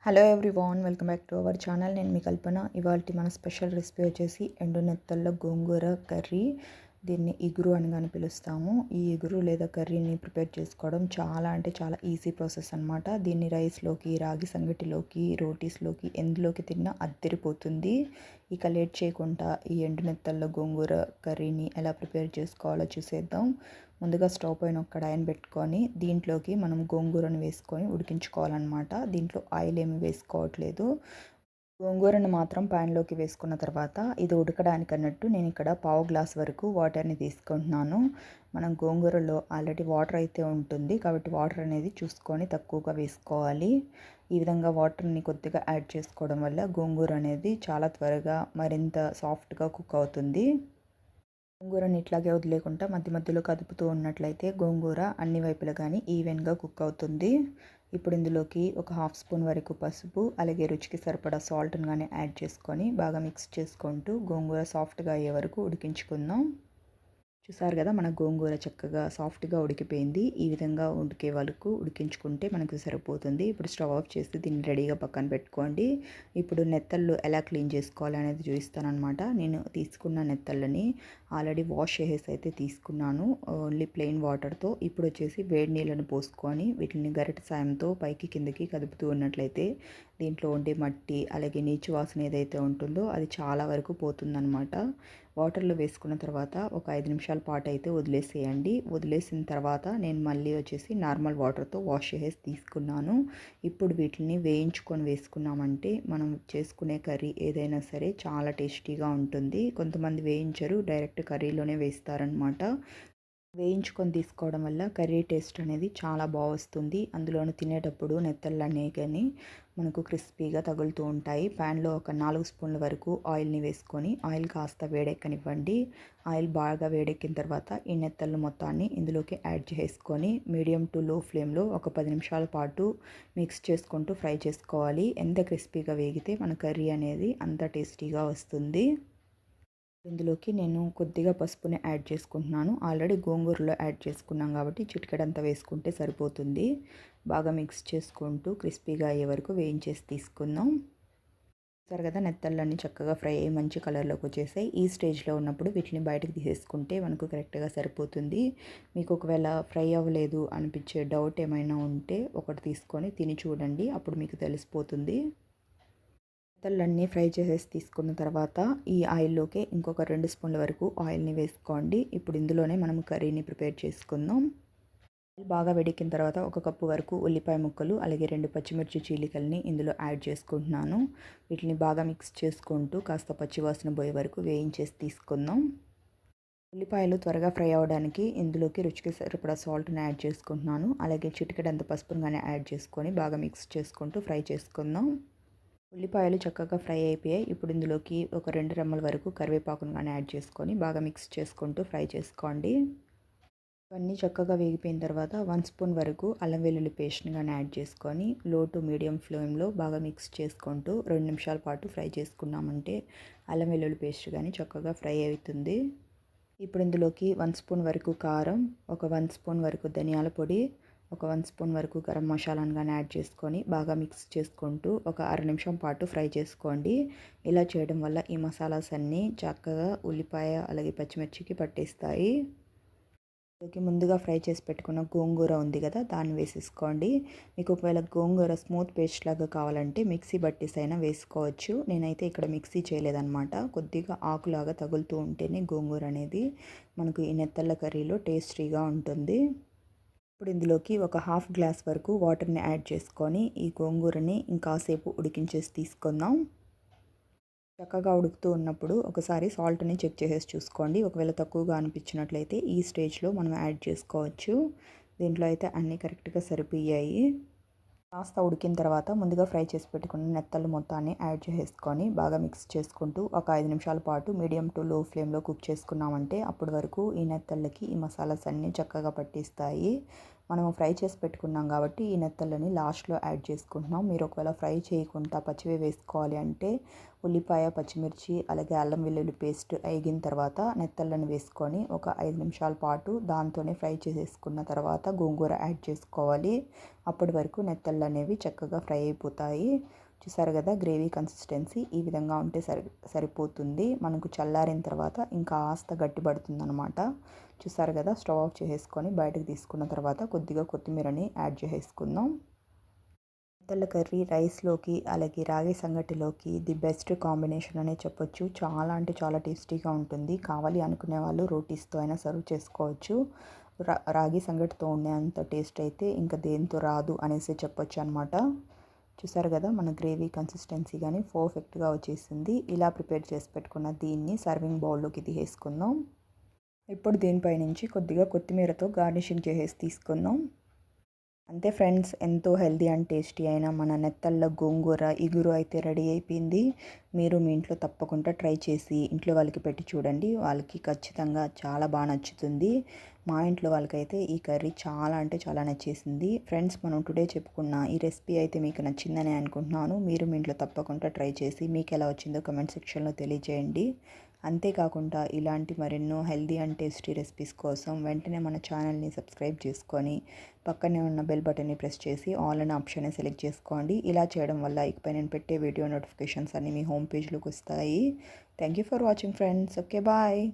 Hello everyone, welcome back to our channel. నేను మీ కల్పన. ఇవాళ మన స్పెషల్ రెసిపీ వచ్చేసి ఎండు నెత్తళ్ళ గోంగూర కర్రీ. దీన్ని ఇగురు అని పిలుస్తాము. ఈ ఇగురు లేదా కర్రీని ప్రిపేర్ చేసుకోవడం చాలా అంటే చాలా ఈజీ ప్రాసెస్ అనమాట. దీన్ని రైస్లోకి, రాగి సంగటిలోకి, రోటీస్లోకి ఎందులోకి తిన్నా అద్దరిపోతుంది. ఇక లేట్ చేయకుండా ఈ ఎండు నెత్తళ్ళ గోంగూర కర్రీని ఎలా ప్రిపేర్ చేసుకోవాలో చూసేద్దాం. ముందుగా స్టవ్ పైన ఒక కడాయిని పెట్టుకొని దీంట్లోకి మనం గోంగూరను వేసుకొని ఉడికించుకోవాలన్నమాట. దీంట్లో ఆయిల్ ఏమి వేసుకోవట్లేదు. గోంగూరను మాత్రం ప్యాన్లోకి వేసుకున్న తర్వాత ఇది ఉడకడానికి అన్నట్టు నేను ఇక్కడ పావు గ్లాస్ వరకు వాటర్ని తీసుకుంటున్నాను. మనం గోంగూరలో ఆల్రెడీ వాటర్ అయితే ఉంటుంది కాబట్టి వాటర్ అనేది చూసుకొని తక్కువగా వేసుకోవాలి. ఈ విధంగా వాటర్ని కొద్దిగా యాడ్ చేసుకోవడం వల్ల గోంగూర అనేది చాలా త్వరగా మరింత సాఫ్ట్గా కుక్ అవుతుంది. గోంగూరని ఇట్లాగే వదిలేకుండా మధ్య మధ్యలో కదుపుతూ ఉన్నట్లయితే గోంగూర అన్ని వైపులా కానీ ఈవెన్గా కుక్ అవుతుంది. ఇప్పుడు ఇందులోకి ఒక హాఫ్ స్పూన్ వరకు పసుపు, అలాగే రుచికి సరిపడా సాల్ట్ని కానీ యాడ్ చేసుకొని బాగా మిక్స్ చేసుకుంటూ గోంగూర సాఫ్ట్గా అయ్యే వరకు ఉడికించుకుందాం. చూసారు కదా, మన గోంగూర చక్కగా సాఫ్ట్గా ఉడికిపోయింది. ఈ విధంగా ఉడికే వరకు ఉడికించుకుంటే మనకు సరిపోతుంది. ఇప్పుడు స్టవ్ ఆఫ్ చేసి దీన్ని రెడీగా పక్కన పెట్టుకోండి. ఇప్పుడు నెత్తళ్ళు ఎలా క్లీన్ చేసుకోవాలి అనేది చూపిస్తానమాట. నేను తీసుకున్న నెత్తళ్ళని ఆల్రెడీ వాష్ చేసేసి అయితే తీసుకున్నాను, ఓన్లీ ప్లెయిన్ వాటర్తో. ఇప్పుడు వచ్చేసి వేడి నీళ్ళను పోసుకొని వీటిని గరిటె సాయంతో పైకి కిందకి కదుపుతూ ఉన్నట్లయితే దీంట్లో ఉండే మట్టి అలాగే నీచు వాసన ఏదైతే ఉంటుందో అది చాలా వరకు పోతుందన్నమాట. వాటర్లో వేసుకున్న తర్వాత ఒక 5 నిమిషాల పాటు అయితే వదిలేసేయండి. వదిలేసిన తర్వాత నేను మళ్ళీ వచ్చేసి నార్మల్ వాటర్తో వాష్ చేసేసి తీసుకున్నాను. ఇప్పుడు వీటిని వేయించుకొని వేసుకున్నామంటే మనం చేసుకునే కర్రీ ఏదైనా సరే చాలా టేస్టీగా ఉంటుంది. కొంతమంది వేయించరు, డైరెక్ట్ కర్రీలోనే వేస్తారనమాట. వేయించుకొని తీసుకోవడం వల్ల కర్రీ టేస్ట్ అనేది చాలా బాగా వస్తుంది. అందులోను తినేటప్పుడు నెత్తళ్ళు అనేవి కానీ మనకు క్రిస్పీగా తగులుతూ ఉంటాయి. ప్యాన్లో ఒక 4 స్పూన్ల వరకు ఆయిల్ని వేసుకొని ఆయిల్ కాస్త వేడెక్కనివ్వండి. ఆయిల్ బాగా వేడెక్కిన తర్వాత ఈ నెత్తళ్ళు మొత్తాన్ని ఇందులోకి యాడ్ చేసుకొని మీడియం టు లో ఫ్లేమ్లో ఒక 10 నిమిషాల పాటు మిక్స్ చేసుకుంటూ ఫ్రై చేసుకోవాలి. ఎంత క్రిస్పీగా వేగితే మన కర్రీ అనేది అంత టేస్టీగా వస్తుంది. ఇందులోకి నేను కొద్దిగా పసుపుని యాడ్ చేసుకుంటున్నాను. ఆల్రెడీ గోంగూరలో యాడ్ చేసుకున్నాం కాబట్టి చిటికెడంతా వేసుకుంటే సరిపోతుంది. బాగా మిక్స్ చేసుకుంటూ క్రిస్పీగా అయ్యే వరకు వేయించేసి తీసుకుందాం. చూసారు కదా, నెత్తళ్ళన్నీ చక్కగా ఫ్రై అయ్యి మంచి కలర్లోకి వచ్చేసాయి. ఈ స్టేజ్లో ఉన్నప్పుడు వీటిని బయటకు తీసేసుకుంటే మనకు కరెక్ట్గా సరిపోతుంది. మీకు ఒకవేళ ఫ్రై అవ్వలేదు అనిపించే డౌట్ ఏమైనా ఉంటే ఒకటి తీసుకొని తిని చూడండి, అప్పుడు మీకు తెలిసిపోతుంది. నెత్తళ్ళన్నీ ఫ్రై చేసేసి తీసుకున్న తర్వాత ఈ ఆయిల్లోకి ఇంకొక 2 స్పూన్ల వరకు ఆయిల్ని వేసుకోండి. ఇప్పుడు ఇందులోనే మనం కర్రీని ప్రిపేర్ చేసుకుందాం. ఆయిల్ బాగా వేడెక్కిన తర్వాత ఒక కప్పు వరకు ఉల్లిపాయ ముక్కలు అలాగే 2 పచ్చిమిర్చి చీలికల్ని ఇందులో యాడ్ చేసుకుంటున్నాను. వీటిని బాగా మిక్స్ చేసుకుంటూ కాస్త పచ్చివాసన పోయే వరకు వేయించేసి తీసుకుందాం. ఉల్లిపాయలు త్వరగా ఫ్రై అవ్వడానికి ఇందులోకి రుచికి సరిపడా సాల్ట్ని యాడ్ చేసుకుంటున్నాను. అలాగే చిటికెడంత పసుపును కానీ యాడ్ చేసుకొని బాగా మిక్స్ చేసుకుంటూ ఫ్రై చేసుకుందాం. ఉల్లిపాయలు చక్కగా ఫ్రై అయిపోయాయి. ఇప్పుడు ఇందులోకి ఒక 2 రెమ్మల వరకు కరివేపాకును కానీ యాడ్ చేసుకొని బాగా మిక్స్ చేసుకుంటూ ఫ్రై చేసుకోండి. ఇవన్నీ చక్కగా వేగిపోయిన తర్వాత 1 స్పూన్ వరకు అల్లం వెల్లుల్లి పేస్ట్ని కానీ యాడ్ చేసుకొని లో టు మీడియం ఫ్లేమ్లో బాగా మిక్స్ చేసుకుంటూ 2 నిమిషాల పాటు ఫ్రై చేసుకున్నామంటే అల్లం వెల్లుల్లి పేస్ట్ కానీ చక్కగా ఫ్రై అవుతుంది. ఇప్పుడు ఇందులోకి 1 స్పూన్ వరకు కారం, ఒక 1 స్పూన్ వరకు ధనియాల పొడి, ఒక 1 స్పూన్ వరకు గరం మసాలాను కానీ యాడ్ చేసుకొని బాగా మిక్స్ చేసుకుంటూ ఒక అర నిమిషం పాటు ఫ్రై చేసుకోండి. ఇలా చేయడం వల్ల ఈ మసాలాస్ అన్నీ చక్కగా ఉల్లిపాయ అలాగే పచ్చిమిర్చికి పట్టేస్తాయి. ముందుగా ఫ్రై చేసి పెట్టుకున్న గోంగూర ఉంది కదా, దాన్ని వేసేసుకోండి. మీకు ఒకవేళ గోంగూర స్మూత్ పేస్ట్ లాగా కావాలంటే మిక్సీ బట్టీస్ అయినా వేసుకోవచ్చు. నేనైతే ఇక్కడ మిక్సీ చేయలేదన్నమాట. కొద్దిగా ఆకులాగా తగులుతూ ఉంటేనే గోంగూర అనేది మనకు ఈ నెత్తళ్ళ కర్రీలో టేస్టీగా ఉంటుంది. ఇప్పుడు ఇందులోకి ఒక హాఫ్ గ్లాస్ వరకు వాటర్ని యాడ్ చేసుకొని ఈ గోంగూరని ఇంకాసేపు ఉడికించేసి తీసుకుందాం. చక్కగా ఉడుకుతూ ఉన్నప్పుడు ఒకసారి సాల్ట్ని చెక్ చేసేసి చూసుకోండి. ఒకవేళ తక్కువగా అనిపించినట్లయితే ఈ స్టేజ్లో మనం యాడ్ చేసుకోవచ్చు. దీంట్లో అయితే అన్నీ కరెక్ట్గా సరిపోయాయి. కాస్త ఉడికిన తర్వాత ముందుగా ఫ్రై చేసి పెట్టుకున్న నెత్తళ్ళు మొత్తాన్ని యాడ్ చేసుకొని బాగా మిక్స్ చేసుకుంటూ ఒక 5 నిమిషాల పాటు మీడియం టు లో ఫ్లేమ్లో కుక్ చేసుకున్నామంటే అప్పటి వరకు ఈ నెత్తళ్ళకి ఈ మసాలాస్ అన్నీ చక్కగా పట్టిస్తాయి. మనము ఫ్రై చేసి పెట్టుకున్నాం కాబట్టి ఈ నెత్తళ్ళని లాస్ట్లో యాడ్ చేసుకుంటున్నాం. మీరు ఒకవేళ ఫ్రై చేయకుండా పచ్చివే వేసుకోవాలి అంటే ఉల్లిపాయ, పచ్చిమిర్చి అలాగే అల్లం వెల్లుల్లి పేస్ట్ వేగిన తర్వాత నెత్తళ్ళని వేసుకొని ఒక 5 నిమిషాల పాటు దాంతోనే ఫ్రై చేసేసుకున్న తర్వాత గోంగూర యాడ్ చేసుకోవాలి. అప్పటి వరకు నెత్తళ్ళు అనేవి చక్కగా ఫ్రై అయిపోతాయి. చూసారు కదా, గ్రేవీ కన్సిస్టెన్సీ ఈ విధంగా ఉంటే సరిపోతుంది. మనకు చల్లారిన తర్వాత ఇంకా కాస్త గట్టిపడుతుంది అనమాట. చూసారు కదా, స్టవ్ ఆఫ్ చేసేసుకొని బయటకు తీసుకున్న తర్వాత కొద్దిగా కొత్తిమీరని యాడ్ చేసేసుకుందాం. నెత్తళ్ళ కర్రీ రైస్లోకి అలాగే రాగి సంగటిలోకి ది బెస్ట్ కాంబినేషన్ అనే చెప్పొచ్చు. చాలా అంటే చాలా టేస్టీగా ఉంటుంది. కావాలి అనుకునే వాళ్ళు రోటీస్తో అయినా సర్వ్ చేసుకోవచ్చు. రాగి సంగటితో ఉండే అంత టేస్ట్ అయితే ఇంకా దేంతో రాదు అనేసి చెప్పొచ్చు అనమాట. చూసారు కదా, మన గ్రేవీ కన్సిస్టెన్సీ కానీ పర్ఫెక్ట్గా వచ్చేసింది. ఇలా ప్రిపేర్ చేసి పెట్టుకున్న దీన్ని సర్వింగ్ బౌల్లోకి తీసేసుకుందాం. ఇప్పుడు దీనిపై నుంచి కొద్దిగా కొత్తిమీరతో గార్నిషింగ్ చేసేసి తీసుకుందాం. అంతే ఫ్రెండ్స్, ఎంతో హెల్తీ అండ్ టేస్టీ అయిన మన నెత్తళ్ళ గోంగూర ఇగురు అయితే రెడీ అయిపోయింది. మీరు మీ ఇంట్లో తప్పకుండా ట్రై చేసి ఇంట్లో వాళ్ళకి పెట్టి చూడండి. వాళ్ళకి ఖచ్చితంగా చాలా బాగా నచ్చుతుంది. మా ఇంట్లో వాళ్ళకైతే ఈ కర్రీ చాలా అంటే చాలా నచ్చేసింది. ఫ్రెండ్స్, మనం టుడే చెప్పుకున్న ఈ రెసిపీ అయితే మీకు నచ్చిందని అనుకుంటున్నాను. మీరు మీ ఇంట్లో తప్పకుండా ట్రై చేసి మీకు ఎలా వచ్చిందో కమెంట్ సెక్షన్లో తెలియజేయండి. అంతేకాకుండా ఇలాంటి మరెన్నో హెల్తీ అండ్ టేస్టీ రెసిపీస్ కోసం వెంటనే మన ఛానల్ని సబ్స్క్రైబ్ చేసుకొని పక్కనే ఉన్న బెల్ బటన్ని ప్రెస్ చేసి ఆల్ అనే ఆప్షన్ని సెలెక్ట్ చేసుకోండి. ఇలా చేయడం వల్ల ఇకపై నేను పెట్టే వీడియో నోటిఫికేషన్స్ అన్నీ మీ హోమ్ పేజ్లోకి వస్తాయి. Thank you for watching friends. Okay, bye.